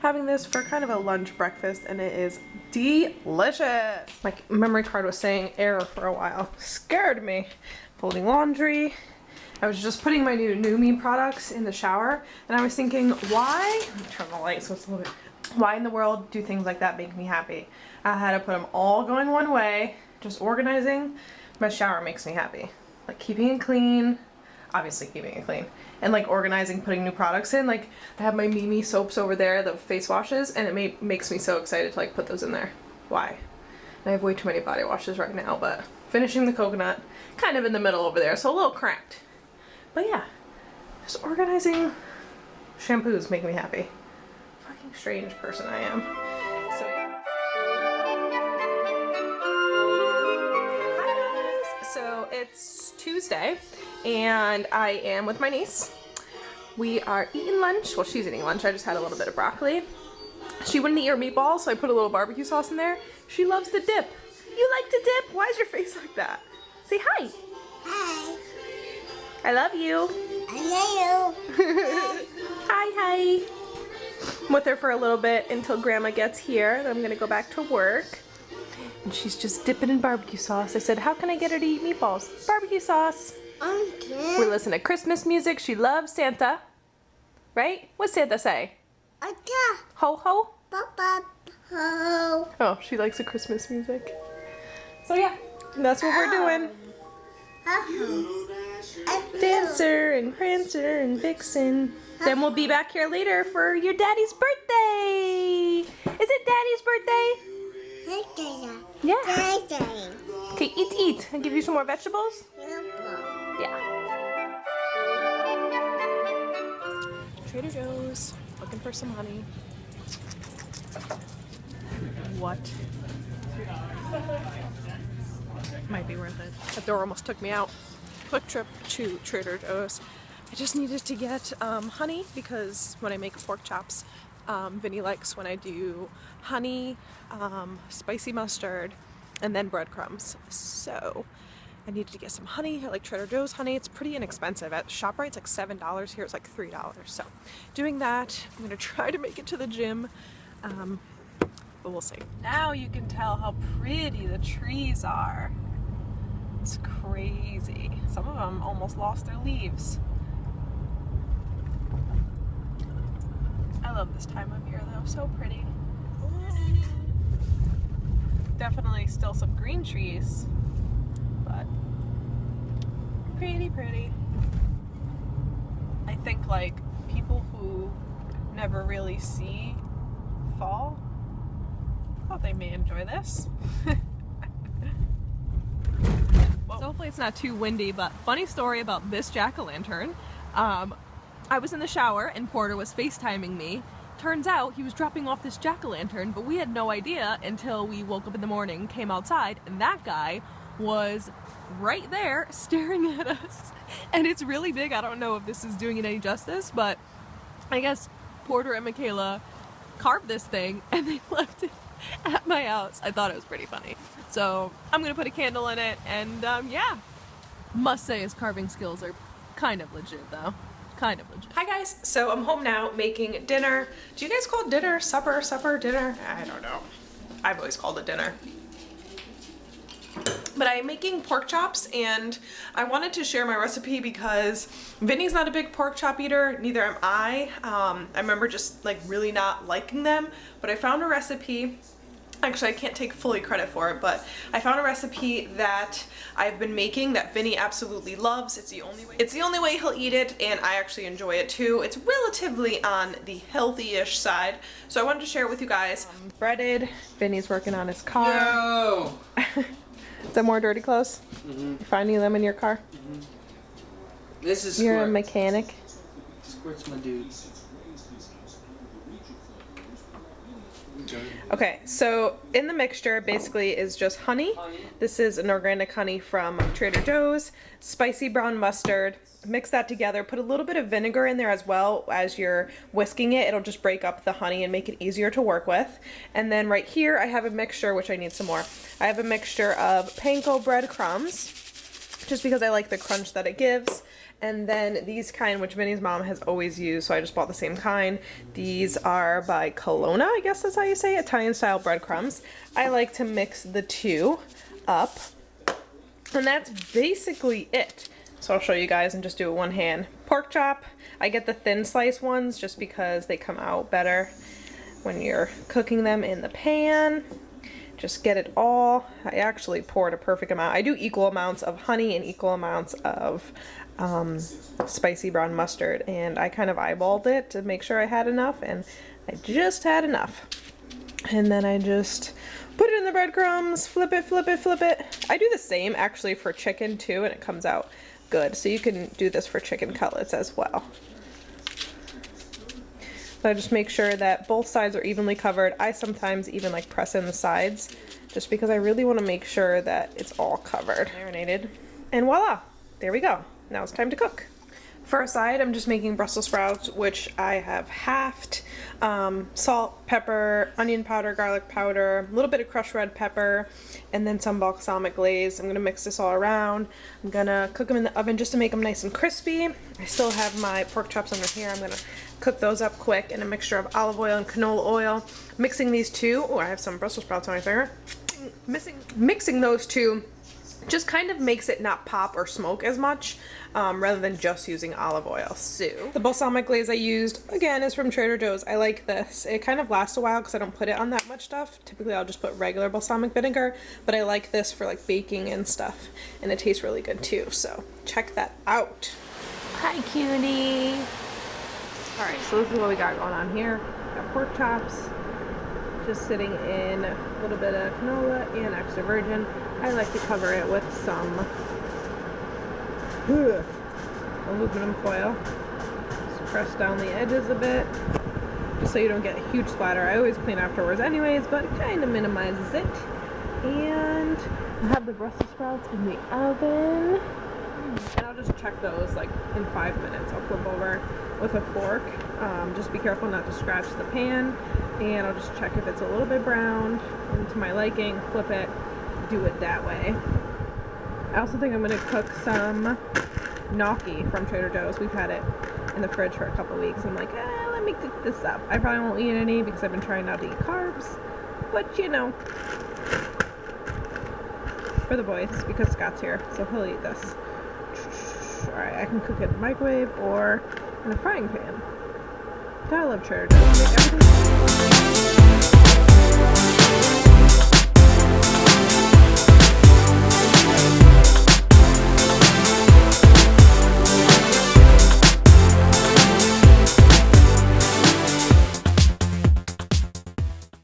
having this for kind of a lunch breakfast, and it is delicious. My memory card was saying error for a while. Scared me. Folding laundry. I was just putting my new Me products in the shower, and I was thinking, why? Let me turn the light so it's a little bit. Why in the world do things like that make me happy? I had to put them all going one way. Just organizing my shower makes me happy. Like keeping it clean, obviously keeping it clean, and like organizing, putting new products in. Like I have my Mimi soaps over there, the face washes, and it makes me so excited to like put those in there. Why? And I have way too many body washes right now, but finishing the coconut, kind of in the middle over there, so a little cracked. But yeah, just organizing shampoos make me happy. Fucking strange person I am. So hi guys! So it's Tuesday and I am with my niece. We are eating lunch. Well, she's eating lunch. I just had a little bit of broccoli. She wouldn't eat her meatballs, so I put a little barbecue sauce in there. She loves to dip. You like to dip? Why is your face like that? Say hi. Hi. I love you. I love you. Hi. I'm with her for a little bit until Grandma gets here. Then I'm gonna go back to work. And she's just dipping in barbecue sauce. I said, how can I get her to eat meatballs? Barbecue sauce. Okay. We listen to Christmas music. She loves Santa. Right? What's Santa say? Okay. Ho ho? Papa. Ho. Oh, she likes the Christmas music. So yeah, that's what we're doing. Dancer and Prancer and Vixen. Then we'll be back here later for your daddy's birthday. Is it daddy's birthday? Yeah. Okay, eat. I'll give you some more vegetables. Yeah. Trader Joe's, looking for some honey. What? Might be worth it. That door almost took me out. Quick trip to Trader Joe's. I just needed to get honey because when I make pork chops, Vinny likes when I do honey, spicy mustard, and then breadcrumbs. So I needed to get some honey. I like Trader Joe's honey. It's pretty inexpensive. At ShopRite it's like $7. Here it's like $3. So doing that, I'm gonna try to make it to the gym, but we'll see. Now you can tell how pretty the trees are. It's crazy. Some of them almost lost their leaves. I love this time of year though, so pretty. Definitely still some green trees, but pretty. I think like people who never really see fall, thought they may enjoy this. So hopefully it's not too windy, but funny story about this jack-o'-lantern. I was in the shower and Porter was FaceTiming me. Turns out he was dropping off this jack-o'-lantern, but we had no idea until we woke up in the morning, came outside, and that guy was right there staring at us. And it's really big. I don't know if this is doing it any justice, but I guess Porter and Michaela carved this thing and they left it at my house. I thought it was pretty funny. So I'm gonna put a candle in it, and yeah, must say his carving skills are kind of legit though. Kind of legit. Hi guys, so I'm home now making dinner. Do you guys call it dinner? Supper, dinner? I don't know. I've always called it dinner. But I'm making pork chops, and I wanted to share my recipe because Vinny's not a big pork chop eater, neither am I. I remember just like really not liking them, but I found a recipe. Actually, I can't take fully credit for it, but I found a recipe that I've been making that Vinny absolutely loves. It's the only way he'll eat it, and I actually enjoy it too. It's relatively on the healthy-ish side, so I wanted to share it with you guys. Breaded. Vinny's working on his car. No! Is that more dirty clothes? Mm-hmm. You're finding them in your car? Mm-hmm. This is You're Squirt. a mechanic. Squirt's my dude. Okay, so in the mixture basically is just honey. This is an organic honey from Trader Joe's, spicy brown mustard. Mix that together, put a little bit of vinegar in there as well as you're whisking it. It'll just break up the honey and make it easier to work with. And then right here I have a mixture, which I need some more. I have a mixture of panko breadcrumbs, just because I like the crunch that it gives. And then these kind, which Vinny's mom has always used, so I just bought the same kind. These are by Kelowna, I guess that's how you say it, Italian style breadcrumbs. I like to mix the two up. And that's basically it. So I'll show you guys and just do it one hand. Pork chop, I get the thin slice ones just because they come out better when you're cooking them in the pan. Just get it all. I actually poured a perfect amount. I do equal amounts of honey and equal amounts of spicy brown mustard, and I kind of eyeballed it to make sure I had enough, and I just had enough. And then I just put it in the breadcrumbs, flip it, flip it, flip it. I do the same actually for chicken too, and it comes out good. So you can do this for chicken cutlets as well. So I just make sure that both sides are evenly covered. I sometimes even like press in the sides just because I really want to make sure that it's all covered. Marinated. And voila, there we go. Now it's time to cook. For a side, I'm just making Brussels sprouts, which I have halved. Salt, pepper, onion powder, garlic powder, a little bit of crushed red pepper, and then some balsamic glaze. I'm gonna mix this all around. I'm gonna cook them in the oven just to make them nice and crispy. I still have my pork chops under here. I'm gonna cook those up quick in a mixture of olive oil and canola oil. Mixing these two, oh, I have some Brussels sprouts on my finger. Mixing those two just kind of makes it not pop or smoke as much, rather than just using olive oil. So the balsamic glaze I used, again, is from Trader Joe's. I like this. It kind of lasts a while because I don't put it on that much stuff. Typically I'll just put regular balsamic vinegar, but I like this for like baking and stuff, and it tastes really good too, so check that out. Hi, cutie. Alright, so this is what we got going on here. Got pork chops, just sitting in a little bit of canola and extra virgin. I like to cover it with some aluminum foil. Just press down the edges a bit, just so you don't get a huge splatter. I always clean afterwards anyways, but it kind of minimizes it. And I have the Brussels sprouts in the oven. And I'll just check those like in 5 minutes. I'll flip over with a fork. Just be careful not to scratch the pan. And I'll just check if it's a little bit browned and to my liking, flip it, do it that way. I also think I'm going to cook some gnocchi from Trader Joe's. We've had it in the fridge for a couple weeks. I'm like, let me cook this up. I probably won't eat any because I've been trying not to eat carbs. But you know, for the boys, because Scott's here, so he'll eat this. Alright, I can cook it in the microwave or in a frying pan. I love Trader Joe's.